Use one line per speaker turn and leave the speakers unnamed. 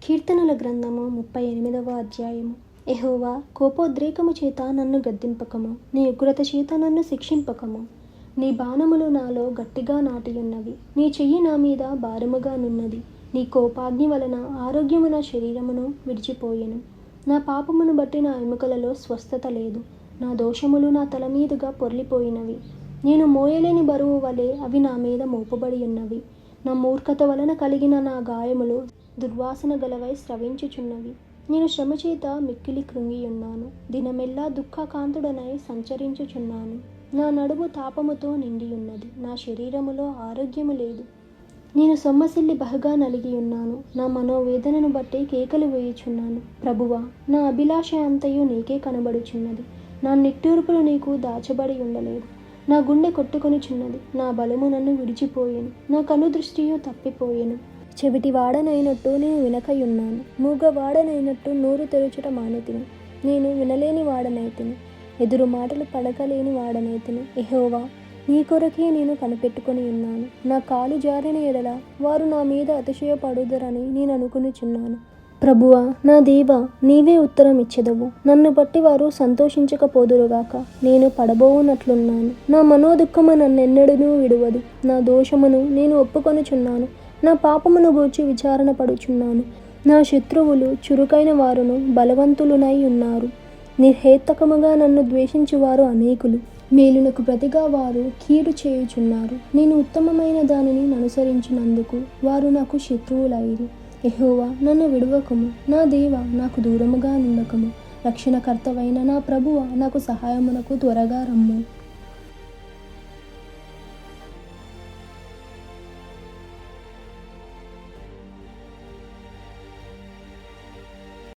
కీర్తనల గ్రంథము 38వ అధ్యాయము. యెహోవా, కోపోద్రేకము చేత నన్ను గద్దింపకము, నీ ఉగ్రత చేత నన్ను శిక్షింపకము. నీ బాణములు నాలో గట్టిగా నాటియున్నవి, నీ చెయ్యి నా మీద భారముగా నున్నది. నీ కోపాగ్ని వలన ఆరోగ్యము నా శరీరమును విడిచిపోయెను. నా పాపమును బట్టి నా ఎముకలలో స్వస్థత లేదు. నా దోషములు నా తల మీదుగా పొర్లిపోయినవి. నేను మోయలేని బరువు వలె అవి నా మీద మోపబడి ఉన్నవి. నా మూర్ఖత వలన కలిగిన నా గాయములు దుర్వాసన గలవై స్రవించుచున్నవి. నేను శ్రమచేత మిక్కిలి కృంగియున్నాను. దినమెల్లా దుఃఖకాంతుడనై సంచరించుచున్నాను. నా నడుము తాపముతో నిండియున్నది. నా శరీరములో ఆరోగ్యము లేదు. నేను సొమ్మసిల్లి బహుగా నలిగియున్నాను. నా మనోవేదనను బట్టి కేకలు వేయుచున్నాను. ప్రభువా, నా అభిలాష అంతయు నీకే కనబడుచున్నది. నా నిట్టూర్పులు నీకు దాచబడి ఉండలేదు. నా గుండె కొట్టుకొనుచున్నది. నా బలము నన్ను విడిచిపోయెను. నా కనుదృష్టియు తప్పిపోయెను. చెవిటివాడనైనట్టు నేను వినకయున్నాను. మూగవాడనైనట్టు నోరు తెరుచుట మానితిని. నేను వినలేని వాడనైతిని. ఎదురు మాటలు పడకలేని వాడనైతిని. యెహోవా, నీ కొరకే నేను కనిపెట్టుకొని ఉన్నాను. నా కాలు జారిన ఎడల వారు నా మీద అతిశయపడుదరని నేను అనుకునిచున్నాను. ప్రభువా, నా దేవా, నీవే ఉత్తరం ఇచ్చెదవు. నన్ను బట్టి వారు సంతోషించకపోదురుగాక. నేను పడబోవునట్లున్నాను. నా మనోదుఃఖము నన్నెన్నడూనూ విడువదు. నా దోషమును నేను ఒప్పుకొనుచున్నాను. నా పాపమును గూర్చి విచారణ పడుచున్నాను. నా శత్రువులు చురుకైన వారును బలవంతులునై ఉన్నారు. నిర్హేతకముగా నన్ను ద్వేషించువారు అనేకులు. మేలునకు ప్రతిగా వారు కీడు చేయుచున్నారు. నేను ఉత్తమమైన దానిని అనుసరించినందుకు వారు నాకు శత్రువులైరి. యెహోవా, నన్ను విడువకము. నా దేవా, నాకు దూరముగా నుండకము. రక్షణకర్తవైన నా ప్రభువా, నాకు సహాయమునకు త్వరగా రమ్ము.